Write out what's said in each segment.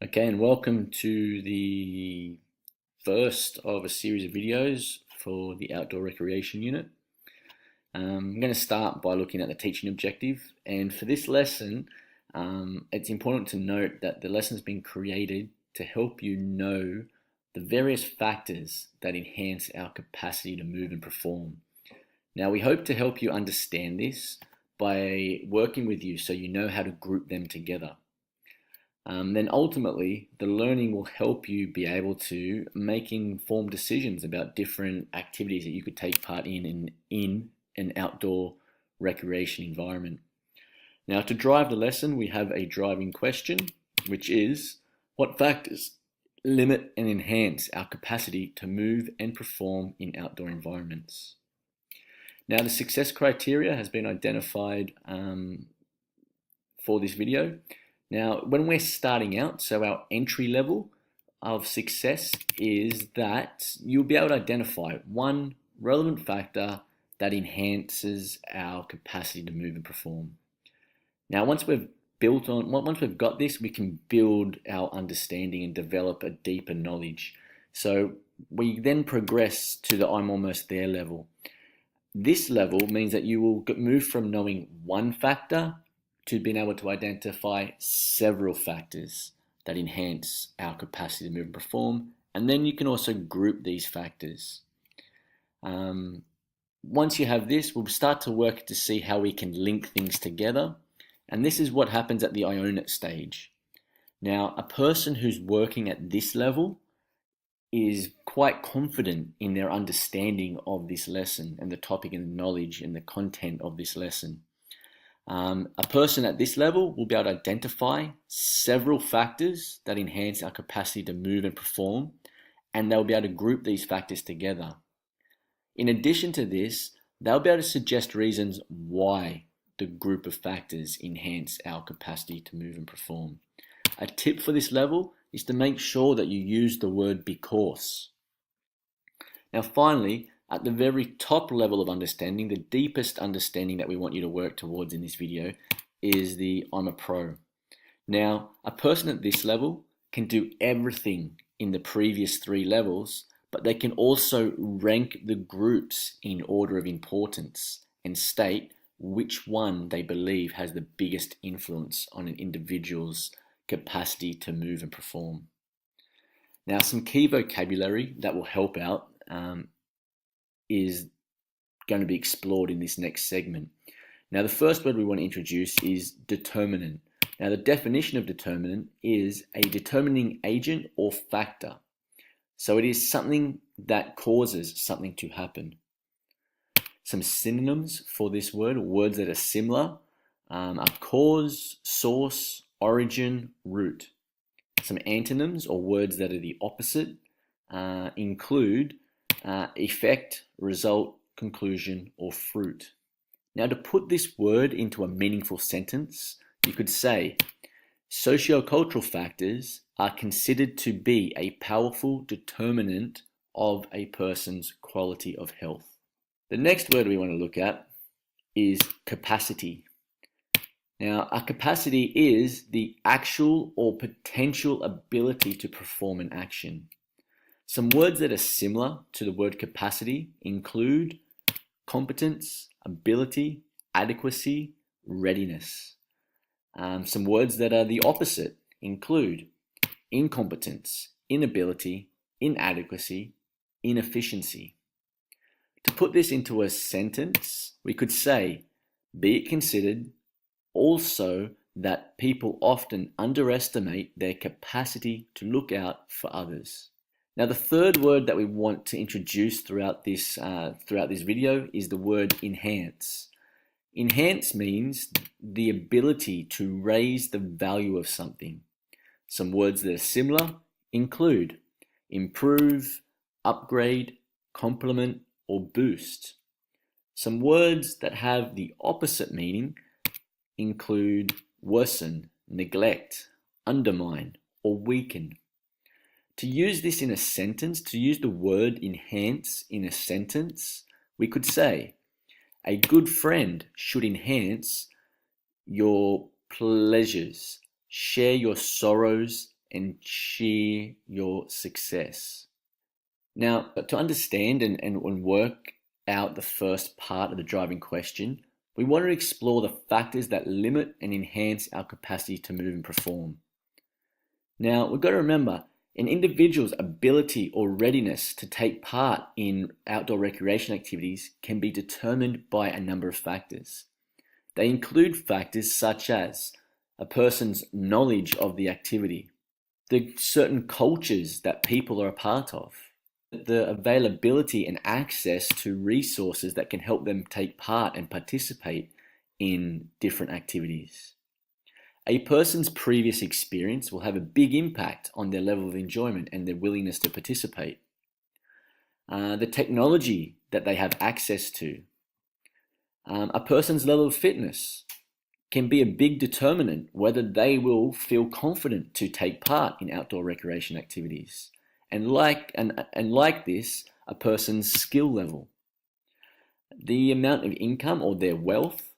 Okay, and welcome to the first of a series of videos for the Outdoor Recreation Unit. I'm going to start by looking at the teaching objective, and for this lesson, it's important to note that the lesson has been created to help you know the various factors that enhance our capacity to move and perform. Now, we hope to help you understand this by working with you so you know how to group them together. Then ultimately, the learning will help you be able to make informed decisions about different activities that you could take part in an outdoor recreation environment. Now, to drive the lesson, we have a driving question, which is, what factors limit and enhance our capacity to move and perform in outdoor environments? Now, the success criteria has been identified for this video. Now, when we're starting out, so our entry level of success is that you'll be able to identify one relevant factor that enhances our capacity to move and perform. Now, once we've got this, we can build our understanding and develop a deeper knowledge. So we then progress to the I'm almost there level. This level means that you will move from knowing one factor to being able to identify several factors that enhance our capacity to move and perform. And then you can also group these factors. Once you have this, we'll start to work to see how we can link things together. And this is what happens at the I own it stage. Now, a person who's working at this level is quite confident in their understanding of this lesson and the topic and the knowledge and the content of this lesson. A person at this level will be able to identify several factors that enhance our capacity to move and perform, and they'll be able to group these factors together. In addition to this, they'll be able to suggest reasons why the group of factors enhance our capacity to move and perform. A tip for this level is to make sure that you use the word because. Now finally, at the very top level of understanding, the deepest understanding that we want you to work towards in this video is the I'm a pro. Now, a person at this level can do everything in the previous three levels, but they can also rank the groups in order of importance and state which one they believe has the biggest influence on an individual's capacity to move and perform. Now, some key vocabulary that will help out is going to be explored in this next segment. Now, the first word we want to introduce is determinant. Now, the definition of determinant is a determining agent or factor. So it is something that causes something to happen. Some synonyms for this word, words that are similar, are cause, source, origin, root. Some antonyms or words that are the opposite include effect, result, conclusion, or fruit. Now, to put this word into a meaningful sentence, you could say, sociocultural factors are considered to be a powerful determinant of a person's quality of health. The next word we want to look at is capacity. Now, a capacity is the actual or potential ability to perform an action. Some words that are similar to the word capacity include competence, ability, adequacy, readiness. Some words that are the opposite include incompetence, inability, inadequacy, inefficiency. To put this into a sentence, we could say, be it considered also that people often underestimate their capacity to look out for others. Now, the third word that we want to introduce throughout this video is the word enhance. Enhance means the ability to raise the value of something. Some words that are similar include improve, upgrade, complement, or boost. Some words that have the opposite meaning include worsen, neglect, undermine, or weaken. To use this in a sentence, to use the word enhance in a sentence, we could say, a good friend should enhance your pleasures, share your sorrows and cheer your success. Now, to understand and work out the first part of the driving question, we want to explore the factors that limit and enhance our capacity to move and perform. Now, we've got to remember, an individual's ability or readiness to take part in outdoor recreation activities can be determined by a number of factors. They include factors such as a person's knowledge of the activity, the certain cultures that people are a part of, the availability and access to resources that can help them take part and participate in different activities. A person's previous experience will have a big impact on their level of enjoyment and their willingness to participate. The technology that they have access to. A person's level of fitness can be a big determinant whether they will feel confident to take part in outdoor recreation activities. And like this, a person's skill level. The amount of income or their wealth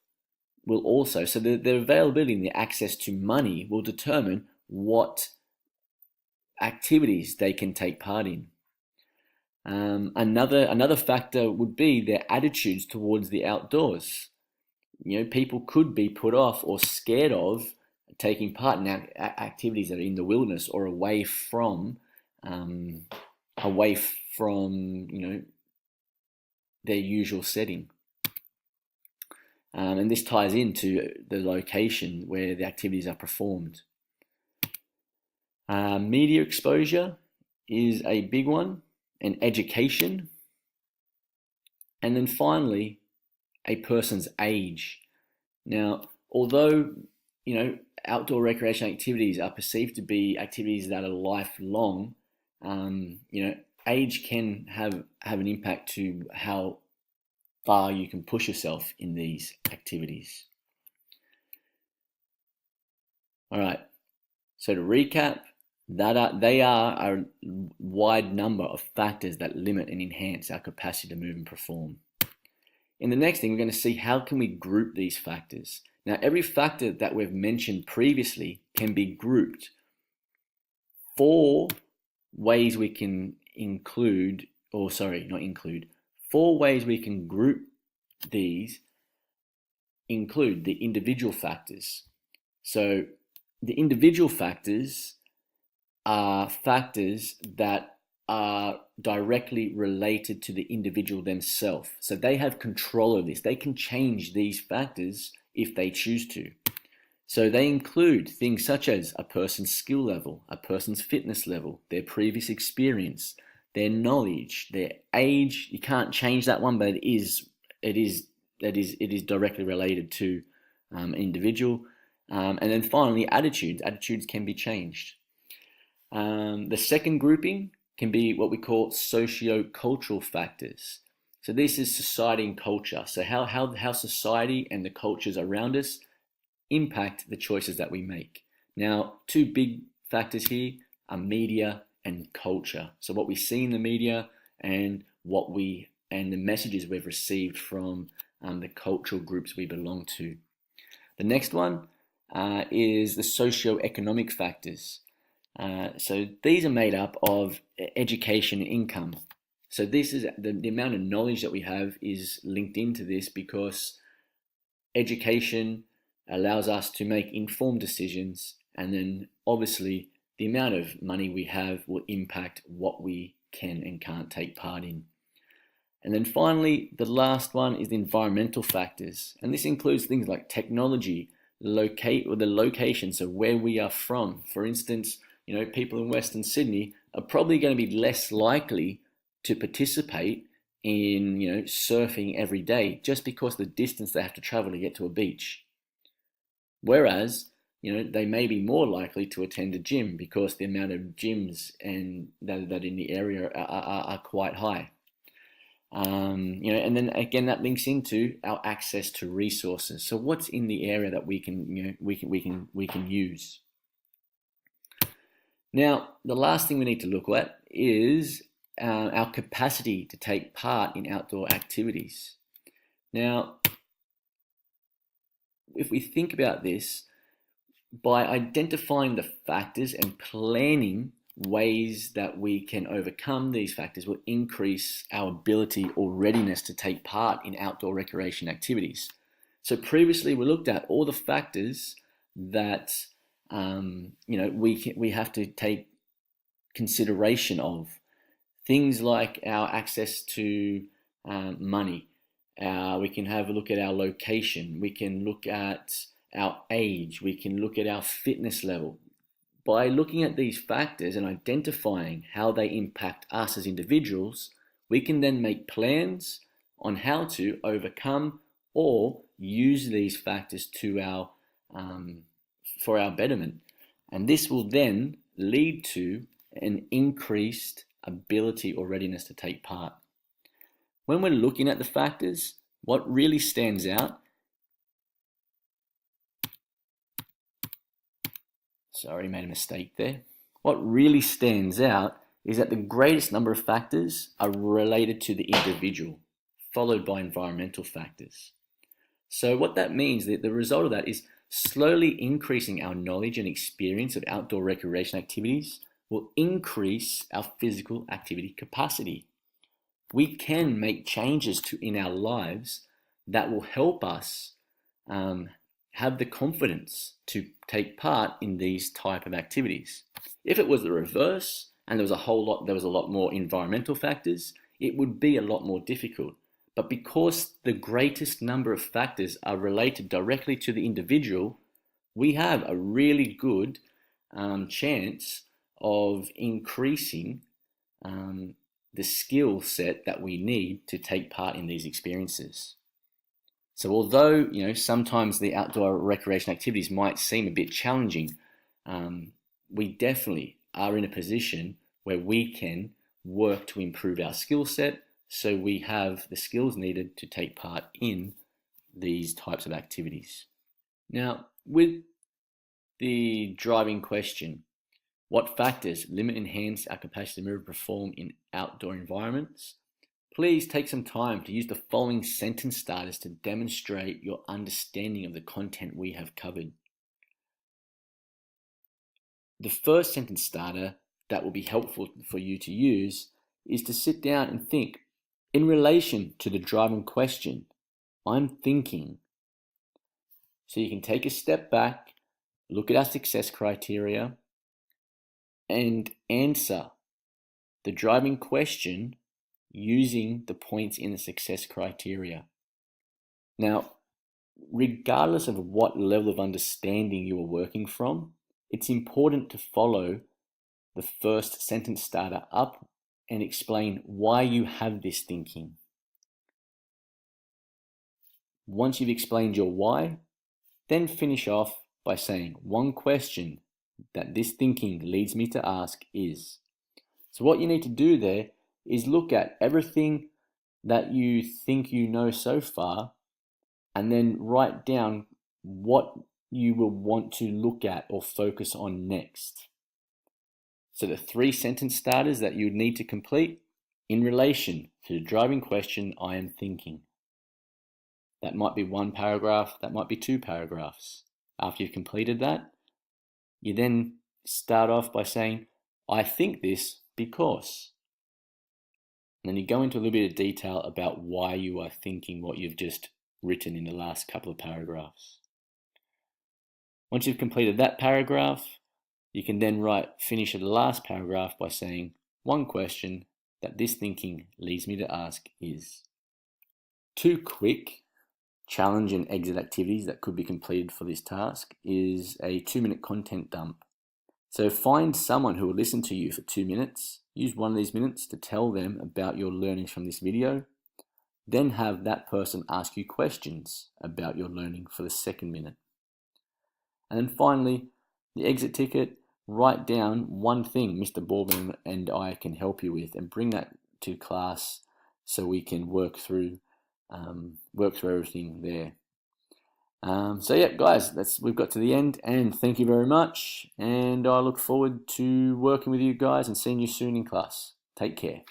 will also, so their availability and the access to money will determine what activities they can take part in. Another factor would be their attitudes towards the outdoors. People could be put off or scared of taking part in activities that are in the wilderness or away from their usual setting. And this ties into the location where the activities are performed. Media exposure is a big one, and education. And then finally, a person's age. Now, although, outdoor recreation activities are perceived to be activities that are lifelong, age can have an impact to how far you can push yourself in these activities. All right, so to recap, they are a wide number of factors that limit and enhance our capacity to move and perform. In the next thing, we're going to see how can we group these factors. Now, every factor that we've mentioned previously can be grouped. 4 ways we can Four ways we can group these include the individual factors. So the individual factors are factors that are directly related to the individual themselves. So they have control of this. They can change these factors if they choose to. So they include things such as a person's skill level, a person's fitness level, their previous experience, their knowledge, their age. You can't change that one, but it is directly related to an individual. And then finally, attitudes. Attitudes can be changed. The second grouping can be what we call socio-cultural factors. So this is society and culture. So how society and the cultures around us impact the choices that we make. Now, 2 big factors here are media and culture. So what we see in the media and the messages we've received from the cultural groups we belong to. The next one is the socio-economic factors. So these are made up of education and income. So this is the amount of knowledge that we have is linked into this because education allows us to make informed decisions, and then obviously the amount of money we have will impact what we can and can't take part in. And then finally, the last one is the environmental factors. And this includes things like technology, the location, so where we are from. For instance, people in Western Sydney are probably going to be less likely to participate in, surfing every day just because the distance they have to travel to get to a beach. Whereas, they may be more likely to attend a gym because the amount of gyms and that in the area are quite high. And then again, that links into our access to resources. So what's in the area that we can use? Now, the last thing we need to look at is our capacity to take part in outdoor activities. Now, if we think about this, by identifying the factors and planning ways that we can overcome these factors will increase our ability or readiness to take part in outdoor recreation activities. So previously we looked at all the factors that we have to take consideration of. Things like our access to money. We can have a look at our location. We can look at our age. We can look at our fitness level. By looking at these factors and identifying how they impact us as individuals, we can then make plans on how to overcome or use these factors to for our betterment. And this will then lead to an increased ability or readiness to take part. When we're looking at the factors, what really stands out, sorry, made a mistake there. What really stands out is that the greatest number of factors are related to the individual, followed by environmental factors. So what that means, that the result of that is slowly increasing our knowledge and experience of outdoor recreation activities will increase our physical activity capacity. We can make changes in our lives that will help us have the confidence to take part in these type of activities. If it was the reverse and there was a lot more environmental factors, it would be a lot more difficult. But because the greatest number of factors are related directly to the individual, we have a really good chance of increasing the skill set that we need to take part in these experiences. So although sometimes the outdoor recreation activities might seem a bit challenging, we definitely are in a position where we can work to improve our skill set so we have the skills needed to take part in these types of activities. Now, with the driving question, what factors limit and enhance our capacity to move and perform in outdoor environments? Please take some time to use the following sentence starters to demonstrate your understanding of the content we have covered. The first sentence starter that will be helpful for you to use is to sit down and think, in relation to the driving question, I'm thinking. So you can take a step back, look at our success criteria, and answer the driving question using the points in the success criteria. Now, regardless of what level of understanding you are working from, it's important to follow the first sentence starter up and explain why you have this thinking. Once you've explained your why, then finish off by saying one question that this thinking leads me to ask is. So what you need to do there is look at everything that you think you know so far and then write down what you will want to look at or focus on next. So the 3 sentence starters that you would need to complete in relation to the driving question, I am thinking. That might be 1 paragraph, that might be 2 paragraphs. After you've completed that, you then start off by saying, I think this because. And then you go into a little bit of detail about why you are thinking what you've just written in the last couple of paragraphs. Once you've completed that paragraph, you can then finish at the last paragraph by saying, one question that this thinking leads me to ask is. 2 quick challenge and exit activities that could be completed for this task is a 2-minute content dump. So find someone who will listen to you for 2 minutes, use one of these minutes to tell them about your learnings from this video, then have that person ask you questions about your learning for the 2nd minute. And then finally, the exit ticket, write down one thing Mr. Baldwin and I can help you with and bring that to class so we can work through everything there. So yeah, guys, we've got to the end, and thank you very much, and I look forward to working with you guys and seeing you soon in class. Take care.